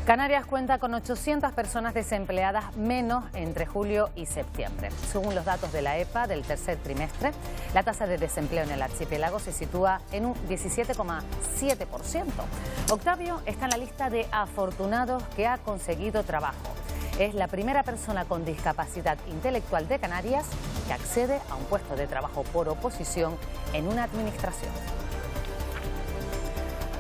Canarias cuenta con 800 personas desempleadas menos entre julio y septiembre. Según los datos de la EPA del tercer trimestre, la tasa de desempleo en el archipiélago se sitúa en un 17,7%. Octavio está en la lista de afortunados que ha conseguido trabajo. Es la primera persona con discapacidad intelectual de Canarias que accede a un puesto de trabajo por oposición en una administración.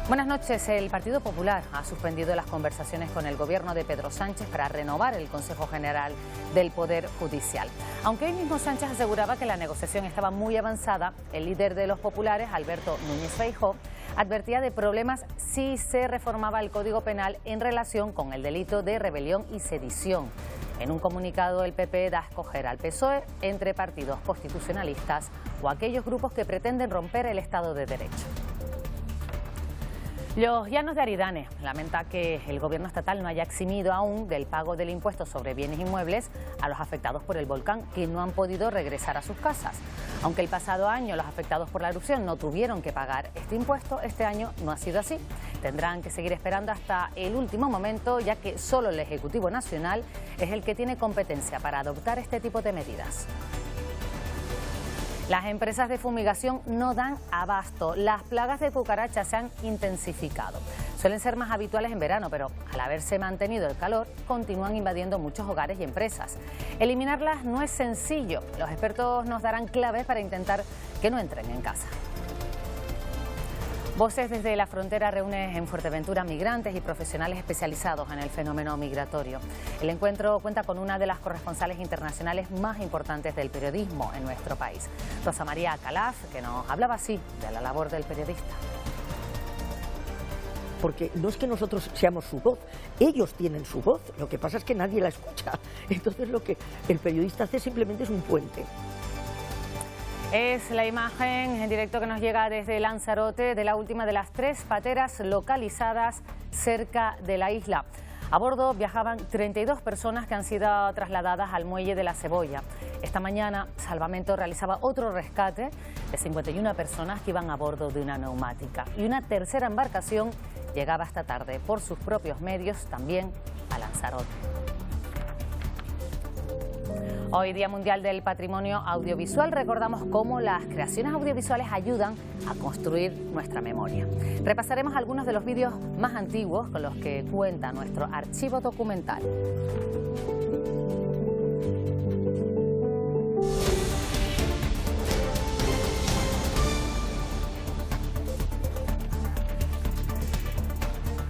Buenas noches. El Partido Popular ha suspendido las conversaciones con el gobierno de Pedro Sánchez para renovar el Consejo General del Poder Judicial. Aunque hoy mismo Sánchez aseguraba que la negociación estaba muy avanzada, el líder de los populares, Alberto Núñez Feijóo, advertía de problemas si se reformaba el Código Penal en relación con el delito de rebelión y sedición. En un comunicado, el PP da a escoger al PSOE entre partidos constitucionalistas o aquellos grupos que pretenden romper el Estado de Derecho. Los Llanos de Aridane lamenta que el gobierno estatal no haya eximido aún del pago del impuesto sobre bienes inmuebles a los afectados por el volcán, que no han podido regresar a sus casas. Aunque el pasado año los afectados por la erupción no tuvieron que pagar este impuesto, este año no ha sido así. Tendrán que seguir esperando hasta el último momento, ya que solo el Ejecutivo Nacional es el que tiene competencia para adoptar este tipo de medidas. Las empresas de fumigación no dan abasto. Las plagas de cucarachas se han intensificado. Suelen ser más habituales en verano, pero al haberse mantenido el calor, continúan invadiendo muchos hogares y empresas. Eliminarlas no es sencillo. Los expertos nos darán claves para intentar que no entren en casa. Voces desde la Frontera reúne en Fuerteventura migrantes y profesionales especializados en el fenómeno migratorio. El encuentro cuenta con una de las corresponsales internacionales más importantes del periodismo en nuestro país, Rosa María Calaf, que nos hablaba así de la labor del periodista. Porque no es que nosotros seamos su voz, ellos tienen su voz, lo que pasa es que nadie la escucha. Entonces lo que el periodista hace simplemente es un puente. Es la imagen en directo que nos llega desde Lanzarote de la última de las 3 pateras localizadas cerca de la isla. A bordo viajaban 32 personas que han sido trasladadas al muelle de la Cebolla. Esta mañana Salvamento realizaba otro rescate de 51 personas que iban a bordo de una neumática. Y una tercera embarcación llegaba esta tarde por sus propios medios también a Lanzarote. Hoy, Día Mundial del Patrimonio Audiovisual, recordamos cómo las creaciones audiovisuales ayudan a construir nuestra memoria. Repasaremos algunos de los vídeos más antiguos con los que cuenta nuestro archivo documental.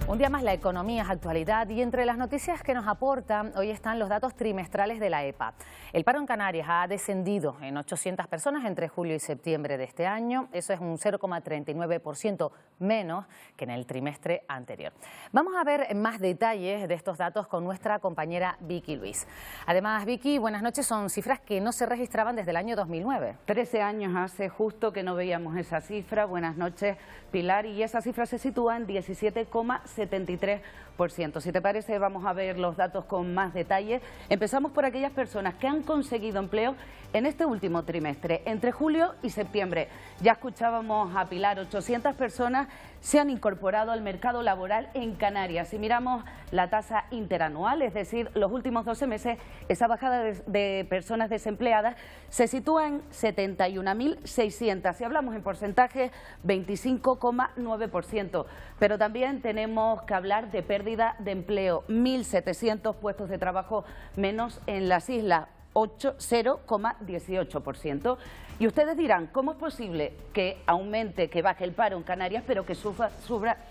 Un día más la economía es actualidad y entre las noticias que nos aportan hoy están los datos trimestrales de la EPA. El paro en Canarias ha descendido en 800 personas entre julio y septiembre de este año. Eso es un 0,39% menos que en el trimestre anterior. Vamos a ver más detalles de estos datos con nuestra compañera Vicky Luis. Además, Vicky, buenas noches. Son cifras que no se registraban desde el año 2009. 13 años hace justo que no veíamos esa cifra. Buenas noches, Pilar. Y esa cifra se sitúa en 17,73%. Si te parece, vamos a ver los datos con más detalle. Empezamos por aquellas personas que han conseguido empleo en este último trimestre, entre julio y septiembre. Ya escuchábamos a Pilar, 800 personas se han incorporado al mercado laboral en Canarias. Si miramos la tasa interanual, es decir, los últimos 12 meses, esa bajada de personas desempleadas se sitúa en 71.600. Si hablamos en porcentaje, 25,9%. Pero también tenemos que hablar de pérdida de empleo, 1.700 puestos de trabajo menos en las islas, 0,18%. Y ustedes dirán, ¿cómo es posible que aumente, que baje el paro en Canarias, pero que suba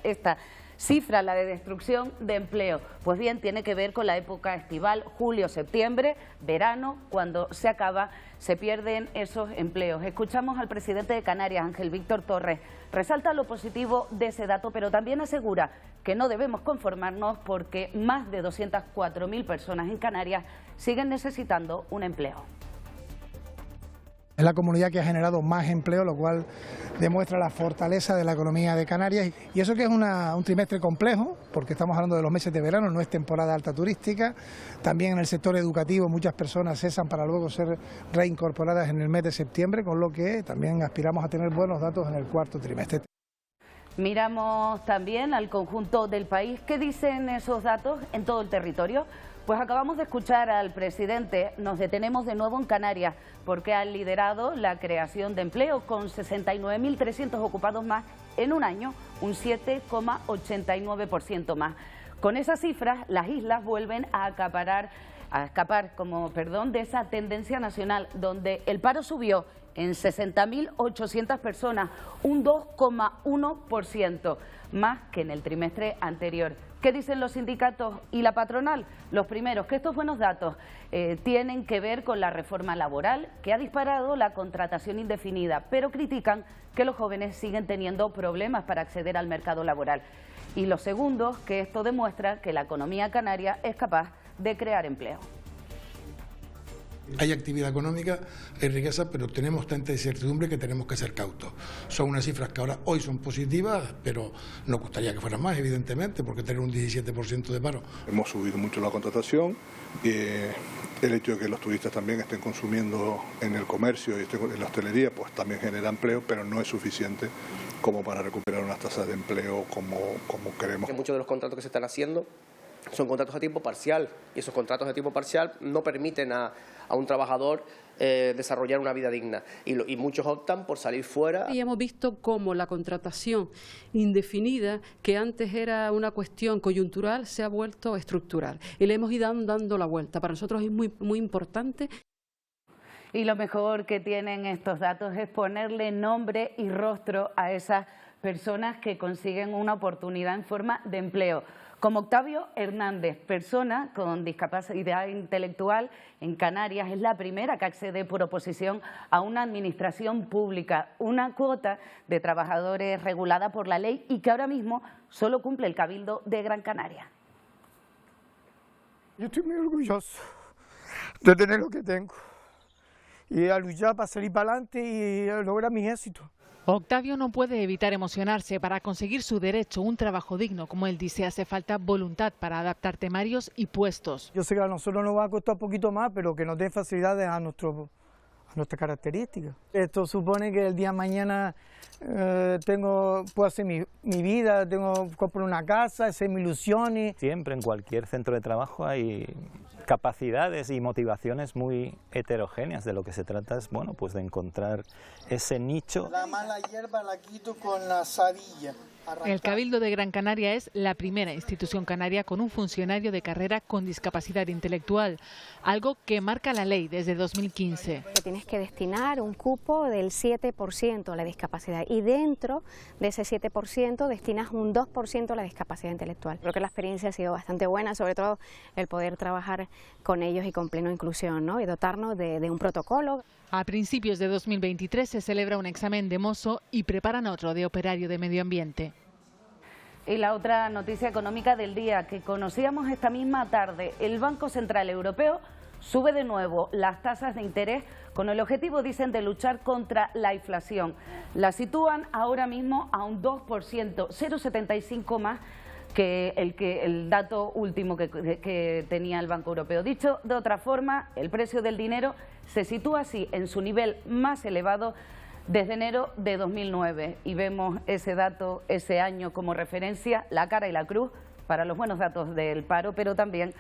esta cifra, la de destrucción de empleo? Pues bien, tiene que ver con la época estival, julio, septiembre, verano, cuando se acaba, se pierden esos empleos. Escuchamos al presidente de Canarias, Ángel Víctor Torres, resalta lo positivo de ese dato, pero también asegura que no debemos conformarnos porque más de 204.000 personas en Canarias siguen necesitando un empleo. Es la comunidad que ha generado más empleo, lo cual demuestra la fortaleza de la economía de Canarias. Y eso que es un trimestre complejo, porque estamos hablando de los meses de verano, no es temporada alta turística. También en el sector educativo muchas personas cesan para luego ser reincorporadas en el mes de septiembre, con lo que también aspiramos a tener buenos datos en el cuarto trimestre. Miramos también al conjunto del país. ¿Qué dicen esos datos en todo el territorio? Pues acabamos de escuchar al presidente. Nos detenemos de nuevo en Canarias porque ha liderado la creación de empleo con 69.300 ocupados más en un año, un 7,89% más. Con esas cifras, las islas vuelven a escapar de esa tendencia nacional, donde el paro subió en 60.800 personas, un 2,1% más que en el trimestre anterior. ¿Qué dicen los sindicatos y la patronal? Los primeros, que estos buenos datos tienen que ver con la reforma laboral, que ha disparado la contratación indefinida, pero critican que los jóvenes siguen teniendo problemas para acceder al mercado laboral. Y los segundos, que esto demuestra que la economía canaria es capaz de crear empleo. Hay actividad económica, hay riqueza, pero tenemos tanta incertidumbre que tenemos que ser cautos. Son unas cifras que ahora hoy son positivas, pero nos gustaría que fueran más, evidentemente, porque tener un 17% de paro. Hemos subido mucho la contratación, el hecho de que los turistas también estén consumiendo en el comercio y en la hostelería, pues también genera empleo, pero no es suficiente como para recuperar unas tasas de empleo como queremos. Muchos de los contratos que se están haciendo son contratos a tiempo parcial y esos contratos a tiempo parcial no permiten a un trabajador desarrollar una vida digna y muchos optan por salir fuera. Y hemos visto cómo la contratación indefinida, que antes era una cuestión coyuntural, se ha vuelto estructural y le hemos ido dando la vuelta. Para nosotros es muy importante. Y lo mejor que tienen estos datos es ponerle nombre y rostro a esas personas que consiguen una oportunidad en forma de empleo. Como Octavio Hernández, persona con discapacidad intelectual en Canarias, es la primera que accede por oposición a una administración pública, una cuota de trabajadores regulada por la ley y que ahora mismo solo cumple el Cabildo de Gran Canaria. Yo estoy muy orgulloso de tener lo que tengo y a luchar para salir para adelante y lograr mis éxitos. Octavio no puede evitar emocionarse. Para conseguir su derecho, un trabajo digno, como él dice, hace falta voluntad para adaptar temarios y puestos. Yo sé que a nosotros nos va a costar un poquito más, pero que nos dé facilidades a nuestras características. Esto supone que el día de mañana puedo hacer mi vida, comprar una casa, hacer mis ilusiones. Siempre en cualquier centro de trabajo hay capacidades y motivaciones muy heterogéneas. De lo que se trata es, bueno, pues de encontrar ese nicho. La mala hierba la quito con la sabilla. El Cabildo de Gran Canaria es la primera institución canaria con un funcionario de carrera con discapacidad intelectual, algo que marca la ley desde 2015. Tienes que destinar un cupo del 7% a la discapacidad y dentro de ese 7% destinas un 2% a la discapacidad intelectual. Creo que la experiencia ha sido bastante buena, sobre todo el poder trabajar con ellos y con plena inclusión, ¿no? Y dotarnos de un protocolo. A principios de 2023 se celebra un examen de mozo y preparan otro de operario de medio ambiente. Y la otra noticia económica del día que conocíamos esta misma tarde, el Banco Central Europeo sube de nuevo las tasas de interés con el objetivo, dicen, de luchar contra la inflación. La sitúan ahora mismo a un 2%, 0,75 más que el dato último que tenía el Banco Europeo. Dicho de otra forma, el precio del dinero se sitúa así en su nivel más elevado desde enero de 2009 y vemos ese dato, ese año como referencia, la cara y la cruz para los buenos datos del paro, pero también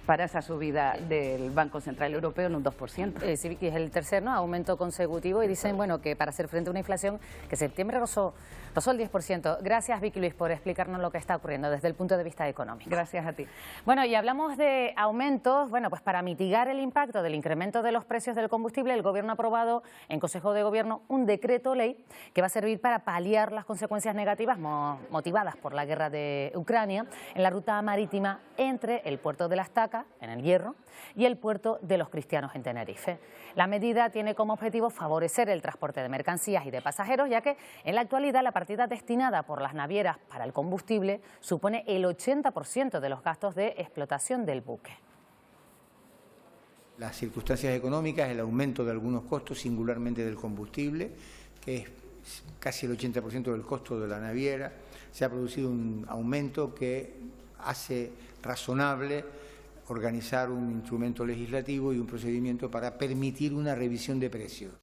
para esa subida del Banco Central Europeo en un 2%. Sí, que es el tercer aumento consecutivo y dicen, bueno, que para hacer frente a una inflación que septiembre rozó el 10%. Gracias, Vicky Luis, por explicarnos lo que está ocurriendo desde el punto de vista económico. Gracias a ti. Bueno, y hablamos de aumentos. Bueno, pues para mitigar el impacto del incremento de los precios del combustible, el Gobierno ha aprobado en Consejo de Gobierno un decreto ley que va a servir para paliar las consecuencias negativas motivadas por la guerra de Ucrania en la ruta marítima entre el puerto de La Estaca, en El Hierro, y el puerto de Los Cristianos en Tenerife. La medida tiene como objetivo favorecer el transporte de mercancías y de pasajeros, ya que en la actualidad la partida destinada por las navieras para el combustible supone el 80% de los gastos de explotación del buque. Las circunstancias económicas, el aumento de algunos costos, singularmente del combustible, que es casi el 80% del costo de la naviera, se ha producido un aumento que hace razonable organizar un instrumento legislativo y un procedimiento para permitir una revisión de precios.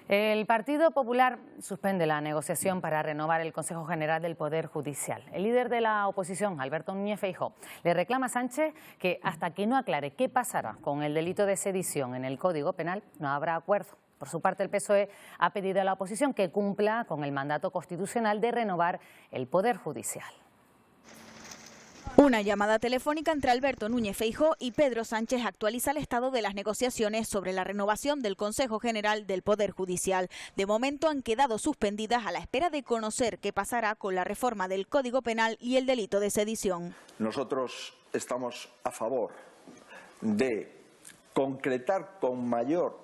El Partido Popular suspende la negociación para renovar el Consejo General del Poder Judicial. El líder de la oposición, Alberto Núñez Feijóo, le reclama a Sánchez que hasta que no aclare qué pasará con el delito de sedición en el Código Penal, no habrá acuerdo. Por su parte, el PSOE ha pedido a la oposición que cumpla con el mandato constitucional de renovar el Poder Judicial. Una llamada telefónica entre Alberto Núñez Feijóo y Pedro Sánchez actualiza el estado de las negociaciones sobre la renovación del Consejo General del Poder Judicial. De momento han quedado suspendidas a la espera de conocer qué pasará con la reforma del Código Penal y el delito de sedición. Nosotros estamos a favor de concretar con mayor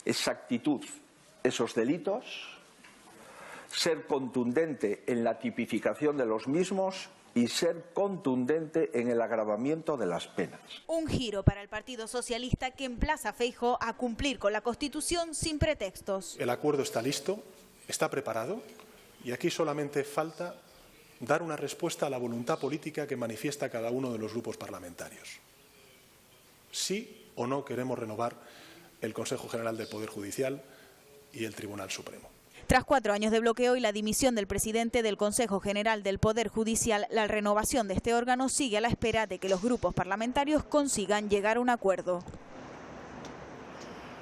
exactitud esos delitos, ser contundente en la tipificación de los mismos y ser contundente en el agravamiento de las penas. Un giro para el Partido Socialista que emplaza a Feijóo a cumplir con la Constitución sin pretextos. El acuerdo está listo, está preparado y aquí solamente falta dar una respuesta a la voluntad política que manifiesta cada uno de los grupos parlamentarios. Sí o no queremos renovar el Consejo General del Poder Judicial y el Tribunal Supremo. Tras 4 años de bloqueo y la dimisión del presidente del Consejo General del Poder Judicial, la renovación de este órgano sigue a la espera de que los grupos parlamentarios consigan llegar a un acuerdo.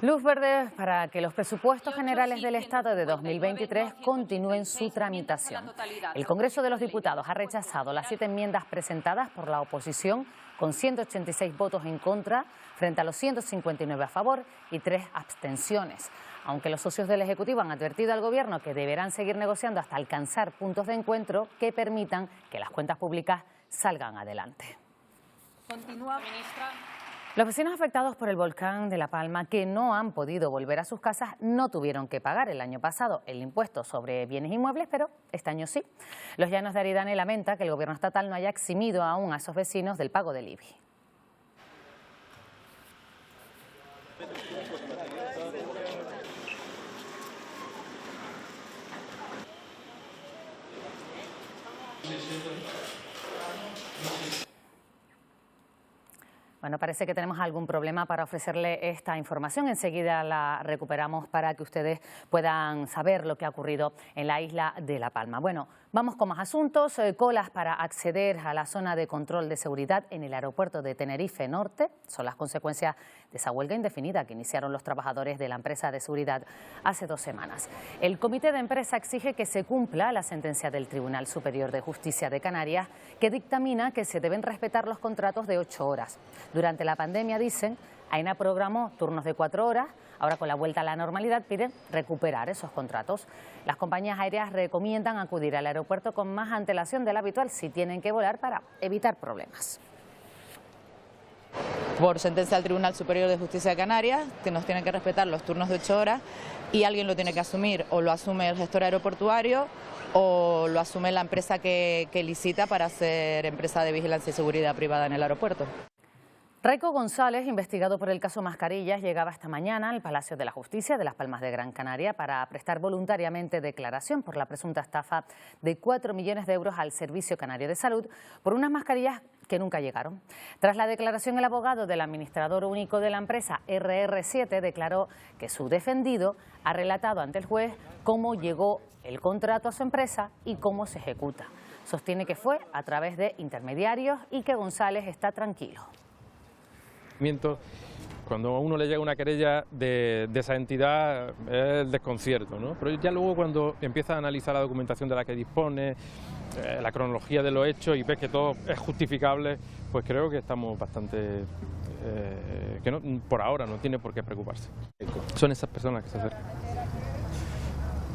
Luz verde para que los presupuestos generales del Estado de 2023 continúen su tramitación. El Congreso de los Diputados ha rechazado las 7 enmiendas presentadas por la oposición con 186 votos en contra frente a los 159 a favor y 3 abstenciones. Aunque los socios del Ejecutivo han advertido al Gobierno que deberán seguir negociando hasta alcanzar puntos de encuentro que permitan que las cuentas públicas salgan adelante. Continúa, ministra. Los vecinos afectados por el volcán de La Palma que no han podido volver a sus casas no tuvieron que pagar el año pasado el impuesto sobre bienes inmuebles, pero este año sí. Los Llanos de Aridane lamenta que el Gobierno estatal no haya eximido aún a esos vecinos del pago del IBI. Bueno, parece que tenemos algún problema para ofrecerle esta información. Enseguida la recuperamos para que ustedes puedan saber lo que ha ocurrido en la isla de La Palma. Bueno, vamos con más asuntos. Colas para acceder a la zona de control de seguridad en el aeropuerto de Tenerife Norte son las consecuencias de esa huelga indefinida que iniciaron los trabajadores de la empresa de seguridad hace 2 semanas. El comité de empresa exige que se cumpla la sentencia del Tribunal Superior de Justicia de Canarias que dictamina que se deben respetar los contratos de 8 horas. Durante la pandemia, dicen, AENA programó turnos de 4 horas, ahora con la vuelta a la normalidad piden recuperar esos contratos. Las compañías aéreas recomiendan acudir al aeropuerto con más antelación de lo habitual si tienen que volar para evitar problemas. Por sentencia del Tribunal Superior de Justicia de Canarias, que nos tienen que respetar los turnos de 8 horas y alguien lo tiene que asumir, o lo asume el gestor aeroportuario o lo asume la empresa que licita para ser empresa de vigilancia y seguridad privada en el aeropuerto. Raico González, investigado por el caso Mascarillas, llegaba esta mañana al Palacio de la Justicia de Las Palmas de Gran Canaria para prestar voluntariamente declaración por la presunta estafa de 4 millones de euros al Servicio Canario de Salud por unas mascarillas que nunca llegaron. Tras la declaración, el abogado del administrador único de la empresa RR7 declaró que su defendido ha relatado ante el juez cómo llegó el contrato a su empresa y cómo se ejecuta. Sostiene que fue a través de intermediarios y que González está tranquilo. Cuando a uno le llega una querella de esa entidad es el desconcierto, ¿no? Pero ya luego cuando empiezas a analizar la documentación de la que dispone, la cronología de los hechos y ves que todo es justificable, pues creo que estamos bastante... que no, por ahora no tiene por qué preocuparse. Son esas personas que se acercan.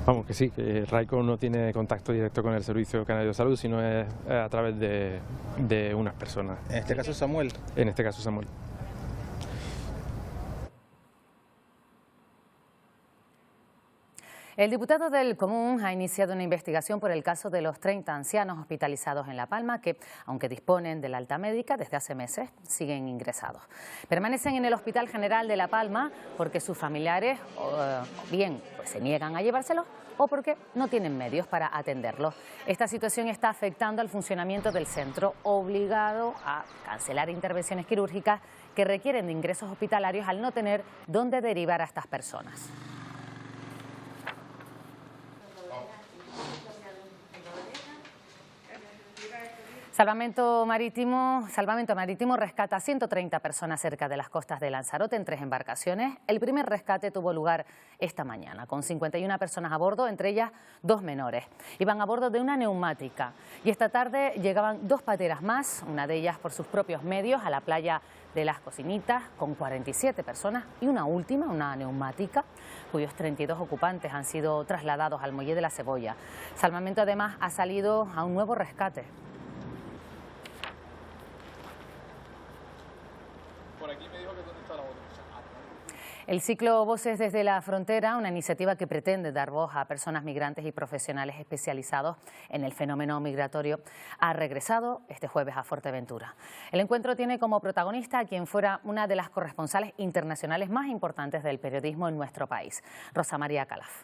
Vamos, que sí, que Raico no tiene contacto directo con el Servicio Canario de Salud, sino es a través de unas personas. ¿En este caso Samuel? En este caso Samuel. El diputado del Común ha iniciado una investigación por el caso de los 30 ancianos hospitalizados en La Palma que, aunque disponen de la alta médica desde hace meses, siguen ingresados. Permanecen en el Hospital General de La Palma porque sus familiares bien pues se niegan a llevárselos o porque no tienen medios para atenderlos. Esta situación está afectando al funcionamiento del centro, obligado a cancelar intervenciones quirúrgicas que requieren de ingresos hospitalarios al no tener dónde derivar a estas personas. Salvamento Marítimo rescata a 130 personas cerca de las costas de Lanzarote en 3 embarcaciones. El primer rescate tuvo lugar esta mañana, con 51 personas a bordo, entre ellas 2 menores. Iban a bordo de una neumática y esta tarde llegaban 2 pateras más, una de ellas por sus propios medios, a la playa de Las Cocinitas, con 47 personas y una última, una neumática, cuyos 32 ocupantes han sido trasladados al muelle de la Cebolla. Salvamento además ha salido a un nuevo rescate. El ciclo Voces desde la Frontera, una iniciativa que pretende dar voz a personas migrantes y profesionales especializados en el fenómeno migratorio, ha regresado este jueves a Fuerteventura. El encuentro tiene como protagonista a quien fuera una de las corresponsales internacionales más importantes del periodismo en nuestro país, Rosa María Calaf.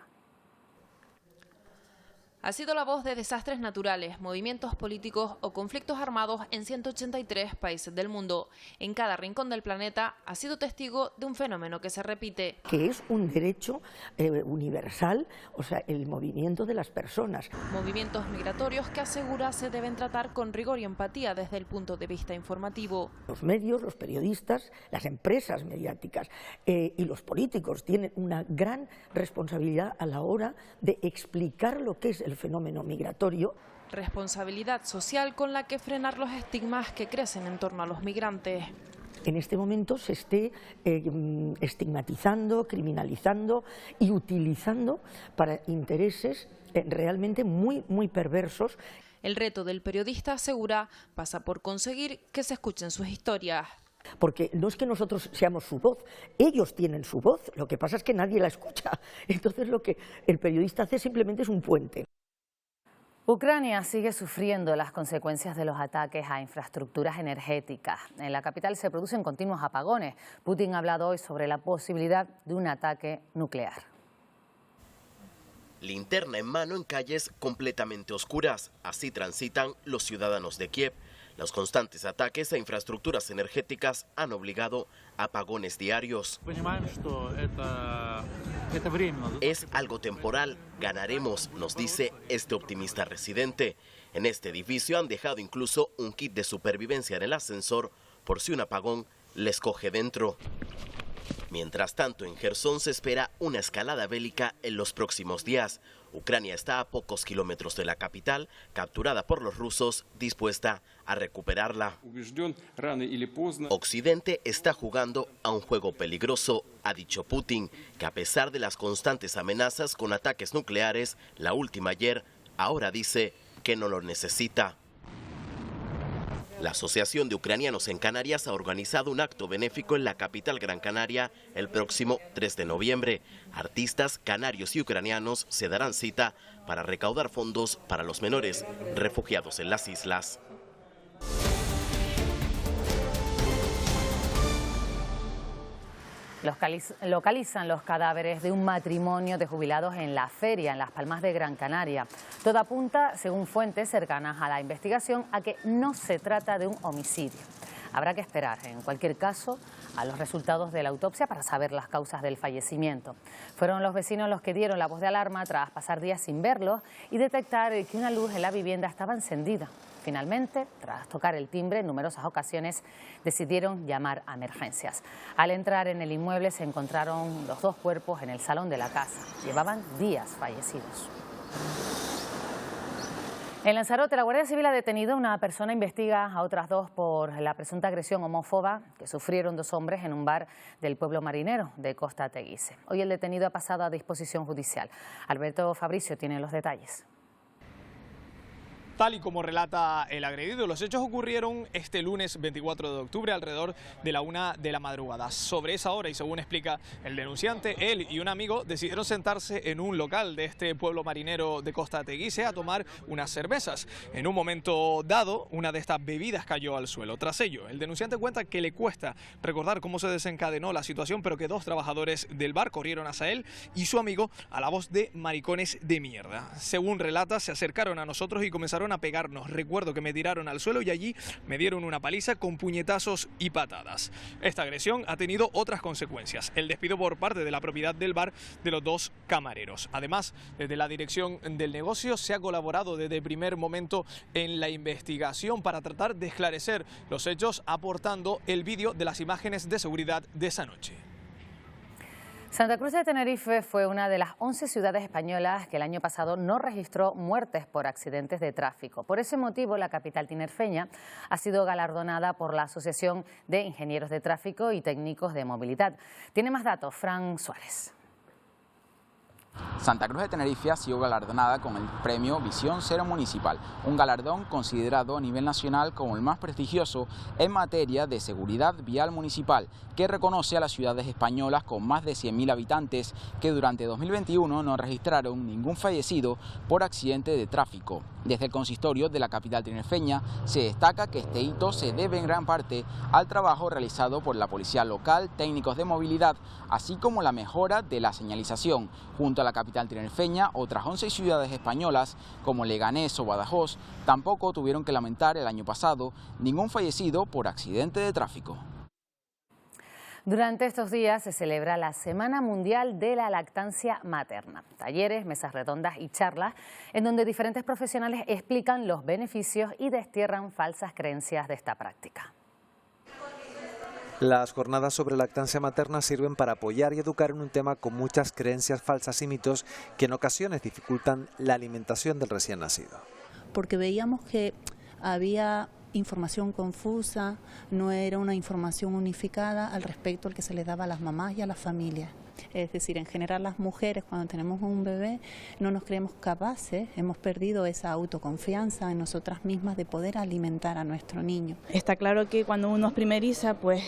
Ha sido la voz de desastres naturales, movimientos políticos o conflictos armados en 183 países del mundo. En cada rincón del planeta ha sido testigo de un fenómeno que se repite. Que es un derecho universal, o sea, el movimiento de las personas. Movimientos migratorios que asegura se deben tratar con rigor y empatía desde el punto de vista informativo. Los medios, los periodistas, las empresas mediáticas y los políticos tienen una gran responsabilidad a la hora de explicar lo que es el fenómeno migratorio. Responsabilidad social con la que frenar los estigmas que crecen en torno a los migrantes. En este momento se esté estigmatizando, criminalizando y utilizando para intereses realmente muy perversos. El reto del periodista, asegura, pasa por conseguir que se escuchen sus historias. Porque no es que nosotros seamos su voz, ellos tienen su voz, lo que pasa es que nadie la escucha. Entonces lo que el periodista hace simplemente es un puente. Ucrania sigue sufriendo las consecuencias de los ataques a infraestructuras energéticas. En la capital se producen continuos apagones. Putin ha hablado hoy sobre la posibilidad de un ataque nuclear. Linterna en mano en calles completamente oscuras. Así transitan los ciudadanos de Kiev. Los constantes ataques a infraestructuras energéticas han obligado a apagones diarios. Es algo temporal, ganaremos, nos dice este optimista residente. En este edificio han dejado incluso un kit de supervivencia en el ascensor por si un apagón les coge dentro. Mientras tanto, en Jersón se espera una escalada bélica en los próximos días. Ucrania está a pocos kilómetros de la capital, capturada por los rusos, dispuesta a recuperarla. Occidente está jugando a un juego peligroso, ha dicho Putin, que a pesar de las constantes amenazas con ataques nucleares, la última ayer, ahora dice que no lo necesita. La Asociación de Ucranianos en Canarias ha organizado un acto benéfico en la capital Gran Canaria el próximo 3 de noviembre. Artistas canarios y ucranianos se darán cita para recaudar fondos para los menores refugiados en las islas. Localizan los cadáveres de un matrimonio de jubilados en la feria, en Las Palmas de Gran Canaria. Todo apunta, según fuentes cercanas a la investigación, a que no se trata de un homicidio. Habrá que esperar, en cualquier caso, a los resultados de la autopsia para saber las causas del fallecimiento. Fueron los vecinos los que dieron la voz de alarma tras pasar días sin verlos y detectar que una luz en la vivienda estaba encendida. Finalmente, tras tocar el timbre en numerosas ocasiones, decidieron llamar a emergencias. Al entrar en el inmueble se encontraron los 2 cuerpos en el salón de la casa. Llevaban días fallecidos. En Lanzarote, la Guardia Civil ha detenido a una persona, investiga a otras 2 por la presunta agresión homófoba que sufrieron 2 hombres en un bar del pueblo marinero de Costa Teguise. Hoy el detenido ha pasado a disposición judicial. Alberto Fabricio tiene los detalles. Tal y como relata el agredido, los hechos ocurrieron este lunes 24 de octubre alrededor de la 1 de la madrugada. Sobre esa hora, y según explica el denunciante, él y un amigo decidieron sentarse en un local de este pueblo marinero de Costa Teguise a tomar unas cervezas. En un momento dado, una de estas bebidas cayó al suelo. Tras ello, el denunciante cuenta que le cuesta recordar cómo se desencadenó la situación, pero que 2 trabajadores del bar corrieron hacia él y su amigo a la voz de maricones de mierda. Según relata, se acercaron a nosotros y comenzaron a pegarnos. Recuerdo que me tiraron al suelo y allí me dieron una paliza con puñetazos y patadas. Esta agresión ha tenido otras consecuencias: el despido por parte de la propiedad del bar de los 2 camareros. Además, desde la dirección del negocio se ha colaborado desde el primer momento en la investigación para tratar de esclarecer los hechos, aportando el vídeo de las imágenes de seguridad de esa noche. Santa Cruz de Tenerife fue una de las 11 ciudades españolas que el año pasado no registró muertes por accidentes de tráfico. Por ese motivo, la capital tinerfeña ha sido galardonada por la Asociación de Ingenieros de Tráfico y Técnicos de Movilidad. Tiene más datos, Fran Suárez. Santa Cruz de Tenerife ha sido galardonada con el premio Visión Cero Municipal, un galardón considerado a nivel nacional como el más prestigioso en materia de seguridad vial municipal, que reconoce a las ciudades españolas con más de 100.000 habitantes que durante 2021 no registraron ningún fallecido por accidente de tráfico. Desde el consistorio de la capital tinerfeña se destaca que este hito se debe en gran parte al trabajo realizado por la policía local, técnicos de movilidad, así como la mejora de la señalización. Junto a la capital tinerfeña, otras 11 ciudades españolas, como Leganés o Badajoz, tampoco tuvieron que lamentar el año pasado ningún fallecido por accidente de tráfico. Durante estos días se celebra la Semana Mundial de la Lactancia Materna. Talleres, mesas redondas y charlas en donde diferentes profesionales explican los beneficios y destierran falsas creencias de esta práctica. Las jornadas sobre lactancia materna sirven para apoyar y educar en un tema con muchas creencias falsas y mitos que en ocasiones dificultan la alimentación del recién nacido. Porque veíamos que había información confusa, no era una información unificada al respecto al que se le daba a las mamás y a las familias. Es decir, en general las mujeres cuando tenemos un bebé no nos creemos capaces, hemos perdido esa autoconfianza en nosotras mismas de poder alimentar a nuestro niño. Está claro que cuando uno es primeriza pues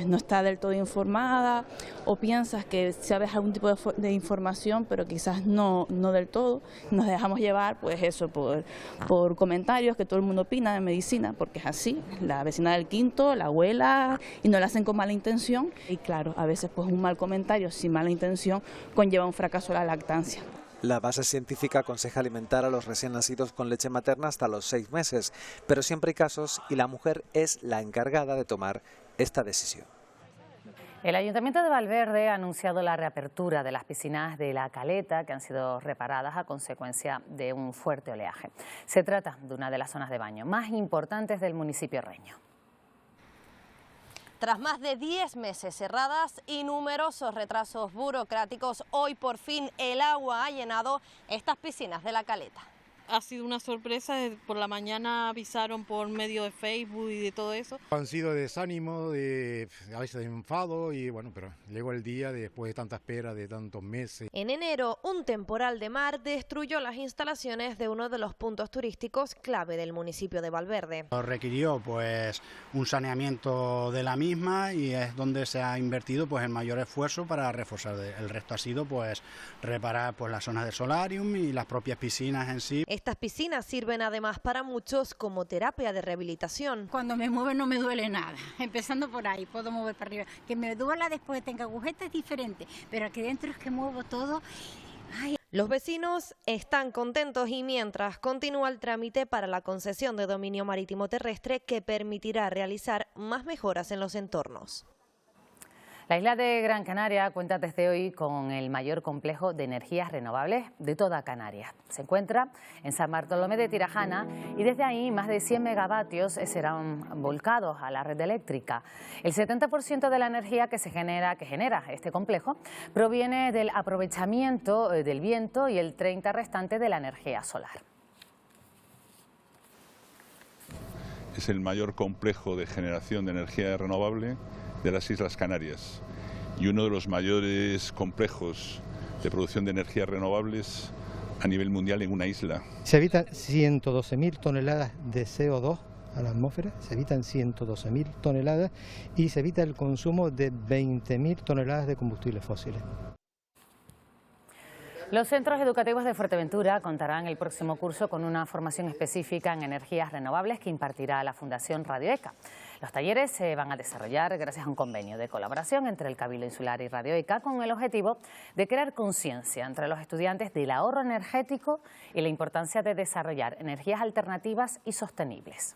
no está del todo informada o piensas que sabes algún tipo de información pero quizás no del todo. Nos dejamos llevar pues eso por comentarios que todo el mundo opina de medicina, porque es así, la vecina del quinto, la abuela, y no lo hacen con mala intención. Y claro, a veces pues un mal comentario sin mala intención conlleva un fracaso a la lactancia. La base científica aconseja alimentar a los recién nacidos con leche materna hasta los 6 meses, pero siempre hay casos y la mujer es la encargada de tomar esta decisión. El Ayuntamiento de Valverde ha anunciado la reapertura de las piscinas de La Caleta que han sido reparadas a consecuencia de un fuerte oleaje. Se trata de una de las zonas de baño más importantes del municipio reño. Tras más de 10 meses cerradas y numerosos retrasos burocráticos, hoy por fin el agua ha llenado estas piscinas de La Caleta. Ha sido una sorpresa, por la mañana avisaron por medio de Facebook y de todo eso. Han sido de desánimo, a veces de enfado y bueno, pero llegó el día después de tanta espera, de tantos meses. En enero, un temporal de mar destruyó las instalaciones de uno de los puntos turísticos clave del municipio de Valverde. Requirió pues un saneamiento de la misma y es donde se ha invertido pues el mayor esfuerzo para reforzar. El resto ha sido pues reparar pues las zonas de solarium y las propias piscinas en sí. Estas piscinas sirven además para muchos como terapia de rehabilitación. Cuando me muevo no me duele nada, empezando por ahí, puedo mover para arriba. Que me duela después, tenga agujetas es diferente, pero aquí dentro es que muevo todo. Ay. Los vecinos están contentos y mientras continúa el trámite para la concesión de dominio marítimo terrestre que permitirá realizar más mejoras en los entornos. La isla de Gran Canaria cuenta desde hoy con el mayor complejo de energías renovables de toda Canarias. Se encuentra en San Bartolomé de Tirajana y desde ahí más de 100 megavatios serán volcados a la red eléctrica. El 70% de la energía que genera este complejo proviene del aprovechamiento del viento y el 30% restante de la energía solar. Es el mayor complejo de generación de energía renovable de las Islas Canarias y uno de los mayores complejos de producción de energías renovables a nivel mundial en una isla. Se evitan 112.000 toneladas de CO2 a la atmósfera, se evitan 112.000 toneladas y se evita el consumo de 20.000 toneladas de combustibles fósiles. Los centros educativos de Fuerteventura contarán el próximo curso con una formación específica en energías renovables que impartirá la Fundación Radio ECA. Los talleres se van a desarrollar gracias a un convenio de colaboración entre el Cabildo Insular y Radio ECA con el objetivo de crear conciencia entre los estudiantes del ahorro energético y la importancia de desarrollar energías alternativas y sostenibles.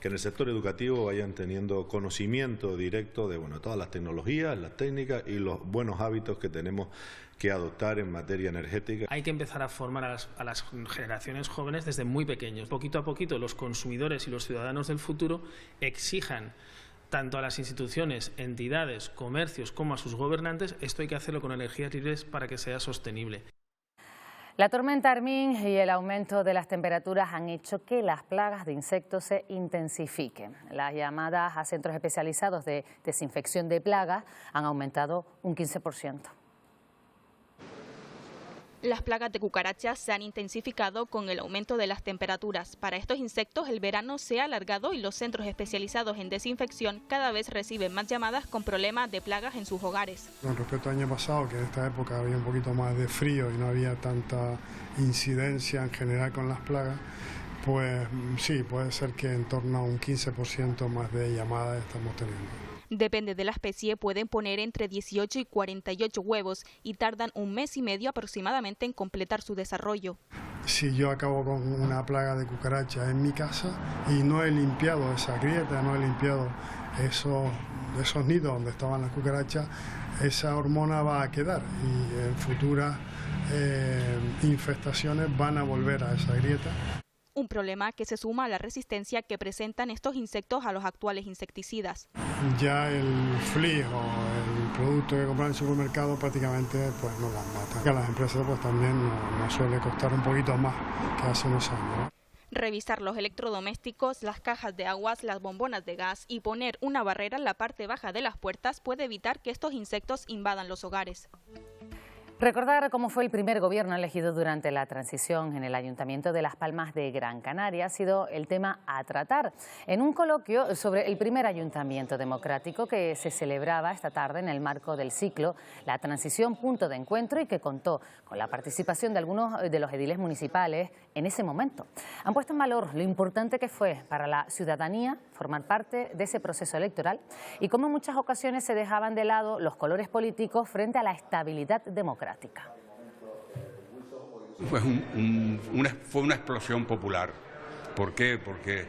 Que en el sector educativo vayan teniendo conocimiento directo de todas las tecnologías, las técnicas y los buenos hábitos que tenemos que adoptar en materia energética. Hay que empezar a formar a las generaciones jóvenes desde muy pequeños. Poquito a poquito los consumidores y los ciudadanos del futuro exijan tanto a las instituciones, entidades, comercios como a sus gobernantes. Esto hay que hacerlo con energías libres para que sea sostenible. La tormenta Armin y el aumento de las temperaturas han hecho que las plagas de insectos se intensifiquen. Las llamadas a centros especializados de desinfección de plagas han aumentado un 15%. Las plagas de cucarachas se han intensificado con el aumento de las temperaturas. Para estos insectos el verano se ha alargado y los centros especializados en desinfección cada vez reciben más llamadas con problemas de plagas en sus hogares. Con respecto al año pasado, que en esta época había un poquito más de frío y no había tanta incidencia en general con las plagas, pues sí, puede ser que en torno a un 15% más de llamadas estamos teniendo. Depende de la especie, pueden poner entre 18 y 48 huevos y tardan un mes y medio aproximadamente en completar su desarrollo. Si yo acabo con una plaga de cucarachas en mi casa y no he limpiado esa grieta, no he limpiado esos nidos donde estaban las cucarachas, esa hormona va a quedar y en futuras infestaciones van a volver a esa grieta. Un problema que se suma a la resistencia que presentan estos insectos a los actuales insecticidas. Ya el flea o el producto que compran en el supermercado prácticamente pues no las matan. A las empresas pues también nos suele costar un poquito más que hace unos años. Revisar los electrodomésticos, las cajas de aguas, las bombonas de gas y poner una barrera en la parte baja de las puertas puede evitar que estos insectos invadan los hogares. Recordar cómo fue el primer gobierno elegido durante la transición en el Ayuntamiento de Las Palmas de Gran Canaria ha sido el tema a tratar en un coloquio sobre el primer ayuntamiento democrático que se celebraba esta tarde en el marco del ciclo La Transición Punto de Encuentro y que contó con la participación de algunos de los ediles municipales en ese momento. Han puesto en valor lo importante que fue para la ciudadanía formar parte de ese proceso electoral y cómo en muchas ocasiones se dejaban de lado los colores políticos frente a la estabilidad democrática. Fue una explosión popular. ¿Por qué? Porque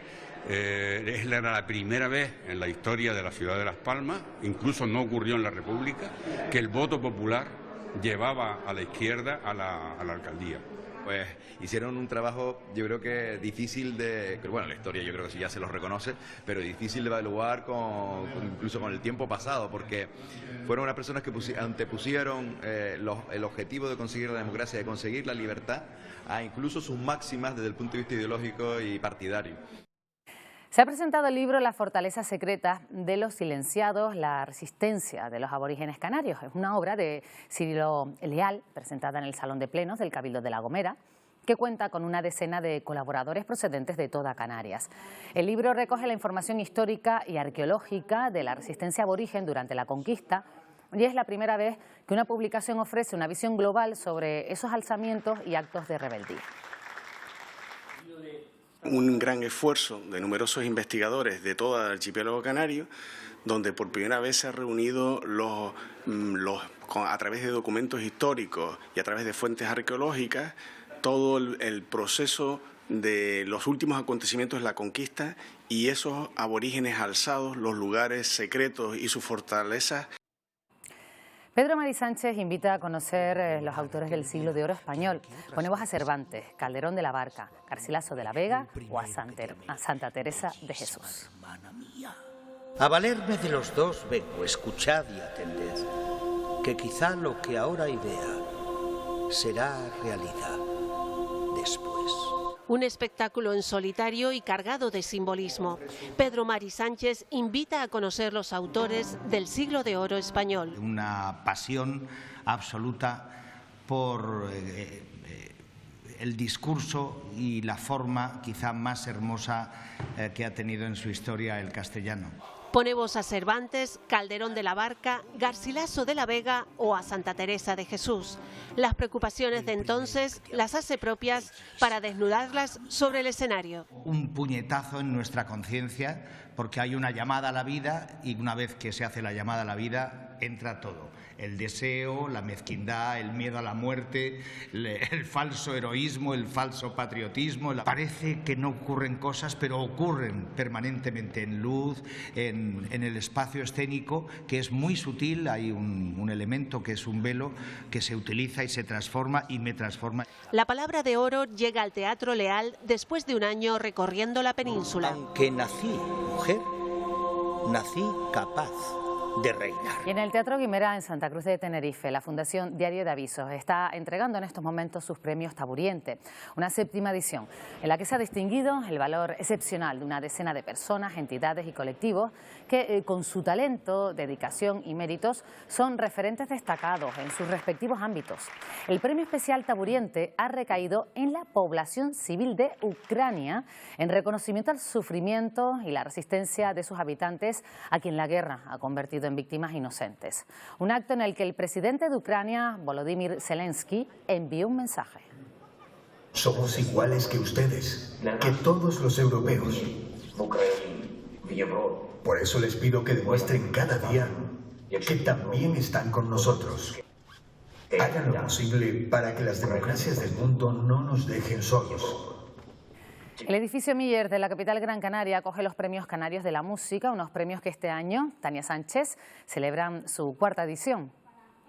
era la primera vez en la historia de la ciudad de Las Palmas, incluso no ocurrió en la República, que el voto popular llevaba a la izquierda a la alcaldía. Pues hicieron un trabajo, yo creo que difícil de... Bueno, la historia yo creo que sí ya se los reconoce, pero difícil de evaluar incluso con el tiempo pasado, porque fueron unas personas que antepusieron el objetivo de conseguir la democracia, de conseguir la libertad, a incluso sus máximas desde el punto de vista ideológico y partidario. Se ha presentado el libro La fortaleza secreta de los silenciados, la resistencia de los aborígenes canarios. Es una obra de Cirilo Leal, presentada en el Salón de Plenos del Cabildo de La Gomera, que cuenta con una decena de colaboradores procedentes de toda Canarias. El libro recoge la información histórica y arqueológica de la resistencia aborigen durante la conquista y es la primera vez que una publicación ofrece una visión global sobre esos alzamientos y actos de rebeldía. Un gran esfuerzo de numerosos investigadores de todo el archipiélago canario, donde por primera vez se han reunido a través de documentos históricos y a través de fuentes arqueológicas todo el proceso de los últimos acontecimientos de la conquista y esos aborígenes alzados, los lugares secretos y sus fortalezas. Pedro Mari Sánchez invita a conocer los autores del siglo de oro español. Ponemos a Cervantes, Calderón de la Barca, Garcilaso de la Vega o a Santa Teresa de Jesús. A valerme de los dos vengo, escuchad y atended, que quizá lo que ahora idea será realidad después. Un espectáculo en solitario y cargado de simbolismo. Pedro Mari Sánchez invita a conocer los autores del siglo de oro español. Una pasión absoluta por el discurso y la forma quizá más hermosa que ha tenido en su historia el castellano. Ponemos a Cervantes, Calderón de la Barca, Garcilaso de la Vega o a Santa Teresa de Jesús. Las preocupaciones de entonces las hace propias para desnudarlas sobre el escenario. Un puñetazo en nuestra conciencia, porque hay una llamada a la vida y una vez que se hace la llamada a la vida entra todo. El deseo, la mezquindad, el miedo a la muerte, el falso heroísmo, el falso patriotismo. Parece que no ocurren cosas, pero ocurren permanentemente en luz, en el espacio escénico, que es muy sutil. Hay un elemento que es un velo que se utiliza y se transforma y me transforma. La Palabra de Oro llega al Teatro Leal después de un año recorriendo la península. Aunque nací mujer, nací capaz de reinar. Y en el Teatro Guimerá, en Santa Cruz de Tenerife, la Fundación Diario de Avisos está entregando en estos momentos sus premios Taburiente, una 7ª edición, en la que se ha distinguido el valor excepcional de una decena de personas, entidades y colectivos que con su talento, dedicación y méritos son referentes destacados en sus respectivos ámbitos. El premio especial Taburiente ha recaído en la población civil de Ucrania en reconocimiento al sufrimiento y la resistencia de sus habitantes, a quien la guerra ha convertido en víctimas inocentes. Un acto en el que el presidente de Ucrania, Volodymyr Zelensky, envió un mensaje. Somos iguales que ustedes, que todos los europeos. Por eso les pido que demuestren cada día que también están con nosotros. Hagan lo posible para que las democracias del mundo no nos dejen solos. El edificio Miller de la capital Gran Canaria acoge los premios canarios de la música, unos premios que este año Tania Sánchez celebran su 4ª edición.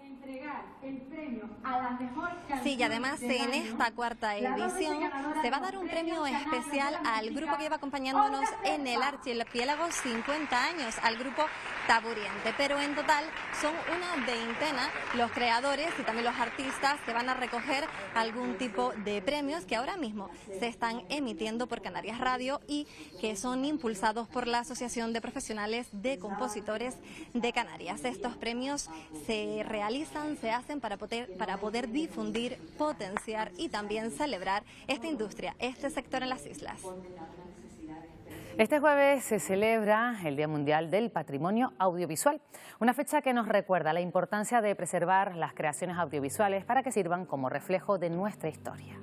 Entregar el premio a la mejor canción. Sí, y además en esta 4ª edición se va a dar un premio especial al grupo que lleva acompañándonos en el archipiélago 50 años, al grupo Taburiente. Pero en total son una veintena los creadores y también los artistas que van a recoger algún tipo de premios que ahora mismo se están emitiendo por Canarias Radio y que son impulsados por la Asociación de Profesionales de Compositores de Canarias. Estos premios se realizan, se hacen para poder difundir, potenciar y también celebrar esta industria, este sector en las islas. Este jueves se celebra el Día Mundial del Patrimonio Audiovisual, una fecha que nos recuerda la importancia de preservar las creaciones audiovisuales para que sirvan como reflejo de nuestra historia.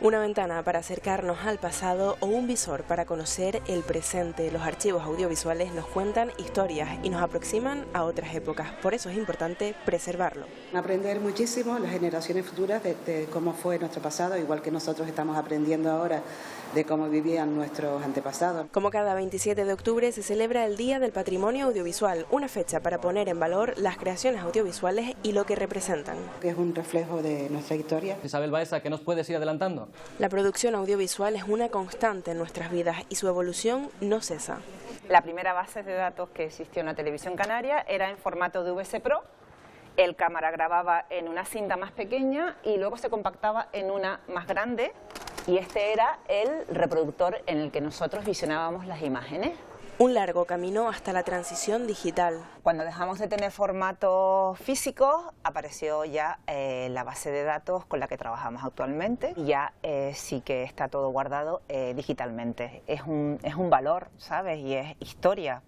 Una ventana para acercarnos al pasado o un visor para conocer el presente. Los archivos audiovisuales nos cuentan historias y nos aproximan a otras épocas. Por eso es importante preservarlo. Aprender muchísimo las generaciones futuras de cómo fue nuestro pasado, igual que nosotros estamos aprendiendo ahora de cómo vivían nuestros antepasados. Como cada 27 de octubre se celebra el Día del Patrimonio Audiovisual, una fecha para poner en valor las creaciones audiovisuales y lo que representan. Que es un reflejo de nuestra historia. Isabel Baeza, ¿qué nos puedes ir adelantando? La producción audiovisual es una constante en nuestras vidas y su evolución no cesa. La primera base de datos que existió en la televisión canaria era en formato de VS Pro. El cámara grababa en una cinta más pequeña y luego se compactaba en una más grande. Y este era el reproductor en el que nosotros visionábamos las imágenes. Un largo camino hasta la transición digital. Cuando dejamos de tener formatos físicos, apareció ya la base de datos con la que trabajamos actualmente. Y ya sí que está todo guardado digitalmente. Es un valor, ¿sabes? Y es historia.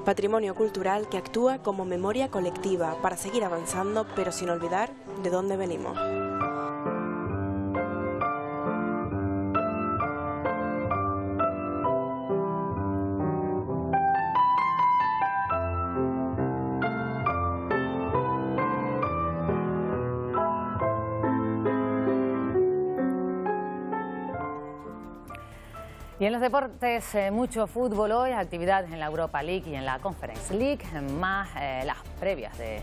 Patrimonio cultural que actúa como memoria colectiva para seguir avanzando, pero sin olvidar de dónde venimos. Y en los deportes, mucho fútbol hoy, actividades en la Europa League y en la Conference League, más las previas de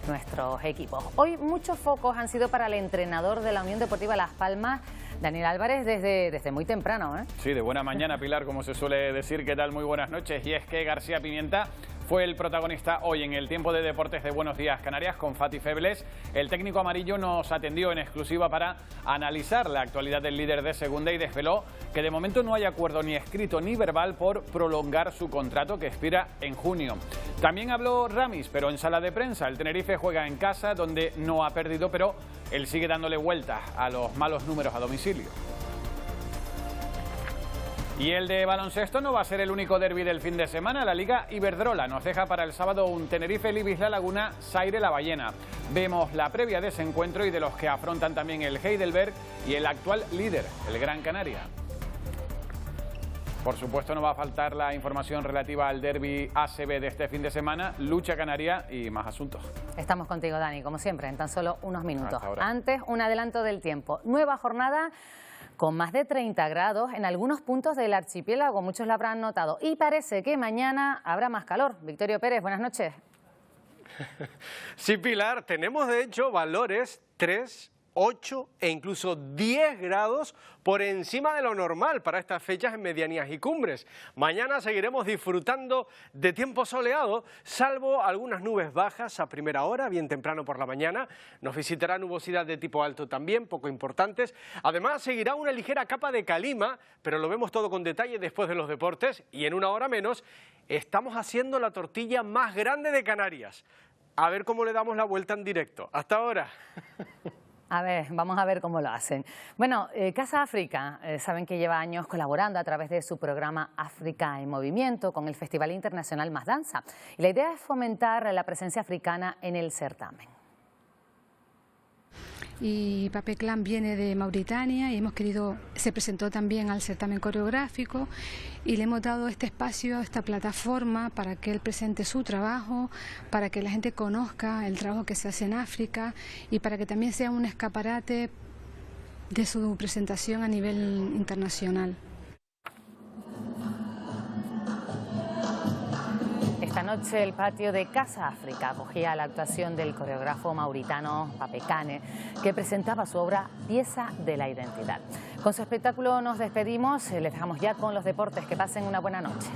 nuestros equipos. Hoy muchos focos han sido para el entrenador de la Unión Deportiva Las Palmas, Daniel Álvarez, desde muy temprano, ¿eh? Sí, de buena mañana, Pilar, como se suele decir. ¿Qué tal? Muy buenas noches. Y es que García Pimienta fue el protagonista hoy en el tiempo de deportes de Buenos Días Canarias con Fati Febles. El técnico amarillo nos atendió en exclusiva para analizar la actualidad del líder de segunda y desveló que de momento no hay acuerdo ni escrito ni verbal por prolongar su contrato que expira en junio. También habló Ramis, pero en sala de prensa. El Tenerife juega en casa, donde no ha perdido, pero él sigue dándole vueltas a los malos números a domicilio. Y el de baloncesto no va a ser el único derbi del fin de semana. La Liga Iberdrola nos deja para el sábado un Tenerife-Libis La Laguna, Saire La Ballena. Vemos la previa de ese encuentro y de los que afrontan también el Heidelberg y el actual líder, el Gran Canaria. Por supuesto no va a faltar la información relativa al derbi ACB de este fin de semana, lucha canaria y más asuntos. Estamos contigo, Dani, como siempre, en tan solo unos minutos. Antes, un adelanto del tiempo. Nueva jornada con más de 30 grados en algunos puntos del archipiélago, muchos lo habrán notado. Y parece que mañana habrá más calor. Victorio Pérez, buenas noches. Sí, Pilar, tenemos de hecho valores 3, 8 e incluso 10 grados por encima de lo normal para estas fechas en medianías y cumbres. Mañana seguiremos disfrutando de tiempo soleado, salvo algunas nubes bajas a primera hora, bien temprano por la mañana. Nos visitará nubosidad de tipo alto también, poco importantes. Además, seguirá una ligera capa de calima, pero lo vemos todo con detalle después de los deportes. Y en una hora menos, estamos haciendo la tortilla más grande de Canarias. A ver cómo le damos la vuelta en directo. Hasta ahora. A ver, vamos a ver cómo lo hacen. Bueno, Casa África, saben que lleva años colaborando a través de su programa África en Movimiento con el Festival Internacional Más Danza. Y la idea es fomentar la presencia africana en el certamen. Y Pape Clan viene de Mauritania y se presentó también al certamen coreográfico y le hemos dado este espacio, esta plataforma para que él presente su trabajo, para que la gente conozca el trabajo que se hace en África y para que también sea un escaparate de su presentación a nivel internacional. Esta noche el patio de Casa África acogía la actuación del coreógrafo mauritano Pape Kane, que presentaba su obra Pieza de la Identidad. Con su espectáculo nos despedimos, les dejamos ya con los deportes. Que pasen una buena noche.